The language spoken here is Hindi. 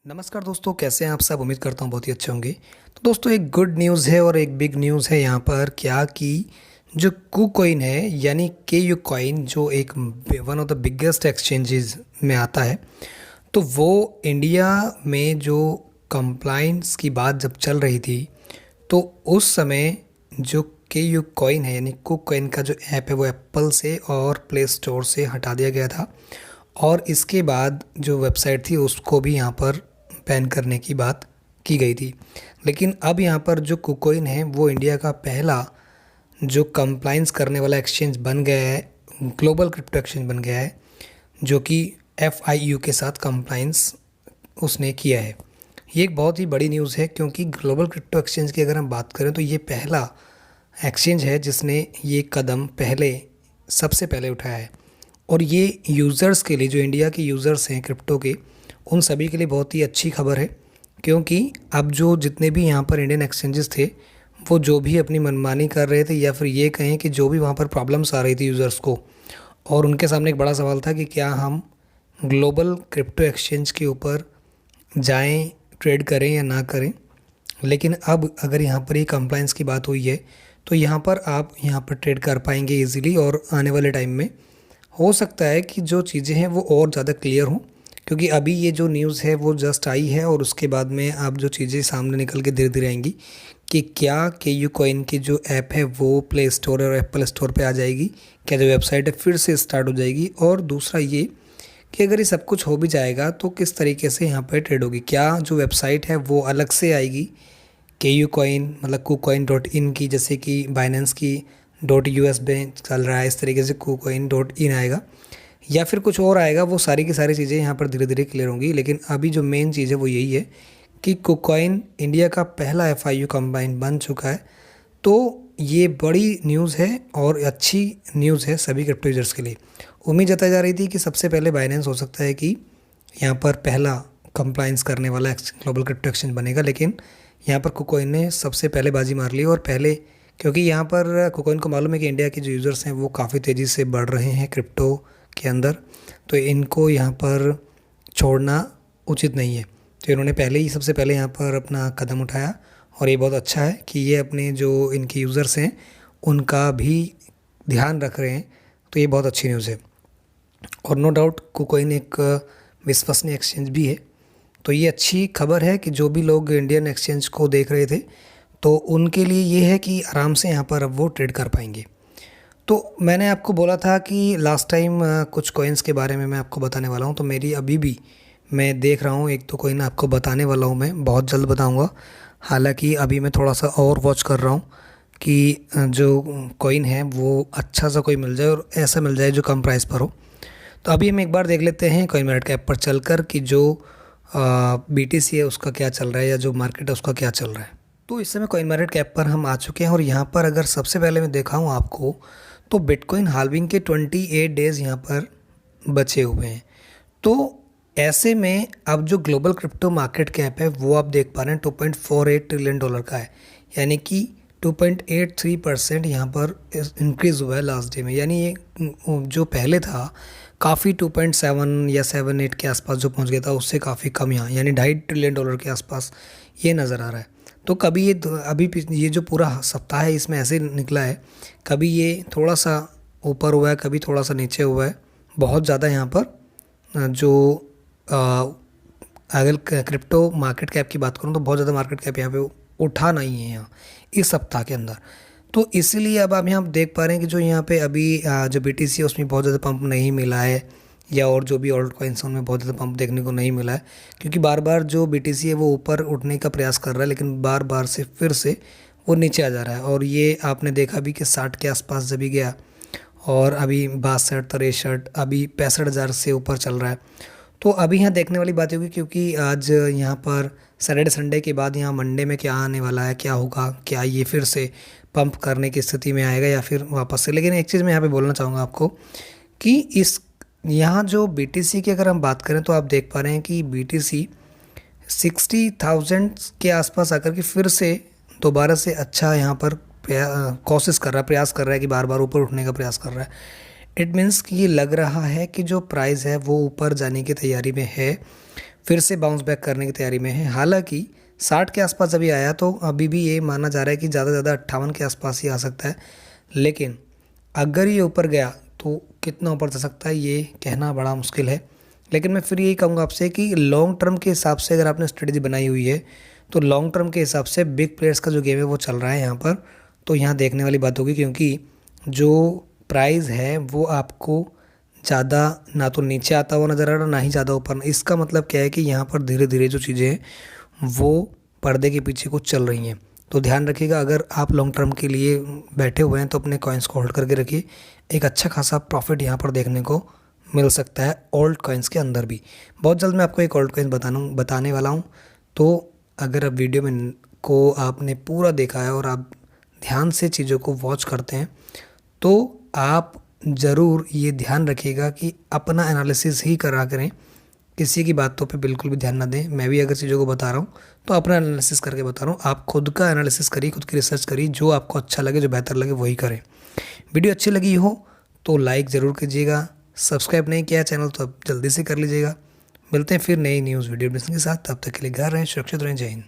नमस्कार दोस्तों, कैसे हैं आप सब। उम्मीद करता हूँ बहुत ही अच्छे होंगे। तो दोस्तों, एक गुड न्यूज़ है और एक बिग न्यूज़ है यहाँ पर। क्या कि जो कू कॉइन है यानी के यू कॉइन, जो एक one of the biggest exchanges में आता है, तो वो इंडिया में जो कंप्लाइंस की बात जब चल रही थी, तो उस समय जो के यू कॉइन है यानी कू कॉइन का जो ऐप है वो एप्पल से और प्ले स्टोर से हटा दिया गया था। और इसके बाद जो वेबसाइट थी उसको भी यहाँ पर बैन करने की बात की गई थी। लेकिन अब यहाँ पर जो कुकोइन है वो इंडिया का पहला जो कंप्लाइंस करने वाला एक्सचेंज बन गया है, ग्लोबल क्रिप्टो एक्सचेंज बन गया है, जो कि FIU के साथ कंप्लाइंस उसने किया है। ये एक बहुत ही बड़ी न्यूज़ है, क्योंकि ग्लोबल क्रिप्टो एक्सचेंज की अगर हम बात करें तो ये पहला एक्सचेंज है जिसने ये कदम सबसे पहले उठाया है। और ये यूज़र्स के लिए, जो इंडिया के यूज़र्स हैं क्रिप्टो के, उन सभी के लिए बहुत ही अच्छी खबर है। क्योंकि अब जो जितने भी यहाँ पर इंडियन एक्सचेंजेस थे, वो जो भी अपनी मनमानी कर रहे थे, या फिर ये कहें कि जो भी वहाँ पर प्रॉब्लम्स आ रही थी यूज़र्स को, और उनके सामने एक बड़ा सवाल था कि क्या हम ग्लोबल क्रिप्टो एक्सचेंज के ऊपर जाएं, ट्रेड करें या ना करें। लेकिन अब अगर यहाँ पर ये कंप्लाइंस की बात हुई है, तो यहाँ पर आप यहाँ पर ट्रेड कर पाएंगे इजीली। और आने वाले टाइम में हो सकता है कि जो चीज़ें हैं वो और ज़्यादा क्लियर हों, क्योंकि अभी ये जो न्यूज़ है वो जस्ट आई है, और उसके बाद में अब जो चीज़ें सामने निकल के धीरे धीरे आएंगी कि क्या के यू कॉइन की जो ऐप है वो प्ले स्टोर और एप्पल स्टोर पे आ जाएगी, क्या जो वेबसाइट है फिर से स्टार्ट हो जाएगी। और दूसरा ये कि अगर ये सब कुछ हो भी जाएगा तो किस तरीके से यहाँ पर ट्रेड होगी, क्या जो वेबसाइट है वो अलग से आएगी के यू कॉइन मतलब KuCoin.in की, जैसे कि बाइनेंस की .US में चल रहा है, इस तरीके से KuCoin.in आएगा, या फिर कुछ और आएगा। वो सारी की सारी चीज़ें यहाँ पर धीरे धीरे क्लियर होंगी। लेकिन अभी जो मेन चीज़ है वो यही है कि KuCoin इंडिया का पहला FIU कंबाइन बन चुका है। तो ये बड़ी न्यूज़ है और अच्छी न्यूज़ है सभी क्रिप्टो यूजर्स के लिए। उम्मीद जताई जा रही थी कि सबसे पहले बाइनेंस हो सकता है कि यहाँ पर पहला कंप्लाइंस करने वाला ग्लोबल क्रिप्टो एक्सचेंज बनेगा, लेकिन यहाँ पर KuCoin ने सबसे पहले बाजी मार ली। और पहले, क्योंकि यहाँ पर KuCoin को मालूम है कि इंडिया के जो यूज़र्स हैं वो काफ़ी तेज़ी से बढ़ रहे हैं क्रिप्टो के अंदर, तो इनको यहाँ पर छोड़ना उचित नहीं है। तो इन्होंने पहले ही सबसे पहले यहाँ पर अपना कदम उठाया, और ये बहुत अच्छा है कि ये अपने जो इनके यूज़र्स हैं उनका भी ध्यान रख रहे हैं। तो ये बहुत अच्छी न्यूज़ है। और नो डाउट KuCoin एक विश्वसनीय एक्सचेंज भी है। तो ये अच्छी खबर है कि जो भी लोग इंडियन एक्सचेंज को देख रहे थे, तो उनके लिए ये है कि आराम से यहाँ पर अब वो ट्रेड कर पाएंगे। तो मैंने आपको बोला था कि लास्ट टाइम कुछ कॉइन्स के बारे में मैं आपको बताने वाला हूँ, तो मेरी अभी भी मैं देख रहा हूँ, एक तो कॉइन आपको बताने वाला हूँ, मैं बहुत जल्द बताऊँगा। हालांकि अभी मैं थोड़ा सा और वॉच कर रहा हूँ कि जो कॉइन है वो अच्छा सा कोई मिल जाए, और ऐसा मिल जाए जो कम प्राइस पर हो। तो अभी हम एक बार देख लेते हैं कॉइन मार्केट कैप पर चलकर कि जो BTC है उसका क्या चल रहा है, या जो मार्केट है उसका क्या चल रहा है। तो इस समय कॉइन मार्केट कैप पर हम आ चुके हैं, और यहाँ पर अगर सबसे पहले मैं दिखाऊँ आपको, तो बिटकॉइन हाल्विंग के 28 डेज़ यहाँ पर बचे हुए हैं। तो ऐसे में अब जो ग्लोबल क्रिप्टो मार्केट कैप है वो आप देख पा रहे हैं $2.48 ट्रिलियन का है, यानी कि 2.83% यहाँ पर इंक्रीज़ हुआ है लास्ट डे में। यानी ये जो पहले था काफ़ी 2.7 या 7.8 के आसपास जो पहुँच गया था, उससे काफ़ी कम यहाँ, यानी $2.5 ट्रिलियन के आसपास ये नज़र आ रहा है। तो कभी ये जो पूरा सप्ताह है इसमें ऐसे निकला है, कभी ये थोड़ा सा ऊपर हुआ है, कभी थोड़ा सा नीचे हुआ है। बहुत ज़्यादा यहाँ पर जो अगर क्रिप्टो मार्केट कैप की बात करूँ तो बहुत ज़्यादा मार्केट कैप यहाँ पे उठा नहीं है यहाँ इस सप्ताह के अंदर। तो इसीलिए अब आप यहाँ देख पा रहे हैं कि जो यहाँ पे अभी जो BTC है उसमें बहुत ज़्यादा पंप नहीं मिला है, या और जो भी ऑल्ट कॉइन्स उनमें बहुत ज़्यादा पंप देखने को नहीं मिला है, क्योंकि बार बार जो BTC है वो ऊपर उठने का प्रयास कर रहा है, लेकिन बार बार से फिर से वो नीचे आ जा रहा है। और ये आपने देखा भी कि 60 के आसपास जब भी गया, और अभी 62, 63, अभी 65,000 से ऊपर चल रहा है। तो अभी यहाँ देखने वाली बात होगी, क्योंकि आज यहाँ पर सैटरडे संडे के बाद यहाँ मंडे में क्या आने वाला है, क्या होगा, क्या ये फिर से पंप करने की स्थिति में आएगा या फिर वापस से। लेकिन एक चीज़ मैं यहाँ पे बोलना चाहूँगा आपको कि यहाँ जो BTC की अगर हम बात करें तो आप देख पा रहे हैं कि BTC 60,000 के आसपास आकर के फिर से दोबारा से अच्छा यहाँ पर प्रयास कर रहा है कि बार बार ऊपर उठने का प्रयास कर रहा है। इट मीन्स कि ये लग रहा है कि जो प्राइस है वो ऊपर जाने की तैयारी में है। फिर से बाउंस बैक करने की तैयारी में है। हालांकि 60 के आसपास अभी आया तो अभी भी ये माना जा रहा है कि ज़्यादा से ज़्यादा 58 के आसपास ही आ सकता है, लेकिन अगर ये ऊपर गया तो कितना ऊपर जा सकता है ये कहना बड़ा मुश्किल है। लेकिन मैं फिर यही कहूँगा आपसे कि लॉन्ग टर्म के हिसाब से अगर आपने स्ट्रेटजी बनाई हुई है तो लॉन्ग टर्म के हिसाब से बिग प्लेयर्स का जो गेम है वो चल रहा है यहाँ पर, तो यहाँ देखने वाली बात होगी, क्योंकि जो प्राइस है वो आपको ज़्यादा ना तो नीचे आता हुआ नज़र आ रहा ना ही ज़्यादा ऊपर। इसका मतलब क्या है कि यहाँ पर धीरे धीरे जो चीज़ें हैं वो पर्दे के पीछे कुछ चल रही हैं। तो ध्यान रखिएगा, अगर आप लॉन्ग टर्म के लिए बैठे हुए हैं तो अपने कॉइन्स को होल्ड करके रखिए। एक अच्छा खासा प्रॉफिट यहाँ पर देखने को मिल सकता है ओल्ड कॉइन्स के अंदर भी। बहुत जल्द मैं आपको एक ओल्ड कॉइन बताने वाला हूँ। तो अगर अब वीडियो में को आपने पूरा देखा है और आप ध्यान से चीज़ों को वॉच करते हैं तो आप ज़रूर ये ध्यान रखिएगा कि अपना एनालिसिस ही करा करें, किसी की बातों पे बिल्कुल भी ध्यान ना दें। मैं भी अगर चीज़ों को बता रहा हूँ तो अपना एनालिसिस करके बता रहा हूँ। आप खुद का एनालिसिस करिए, खुद की रिसर्च करिए, जो आपको अच्छा लगे, जो बेहतर लगे वही करें। वीडियो अच्छी लगी हो तो लाइक ज़रूर कीजिएगा, सब्सक्राइब नहीं किया चैनल तो अब जल्दी से कर लीजिएगा। मिलते हैं फिर नई न्यूज़ वीडियो के साथ, तब तक के लिए घर रहें, सुरक्षित रहें, जय हिंद।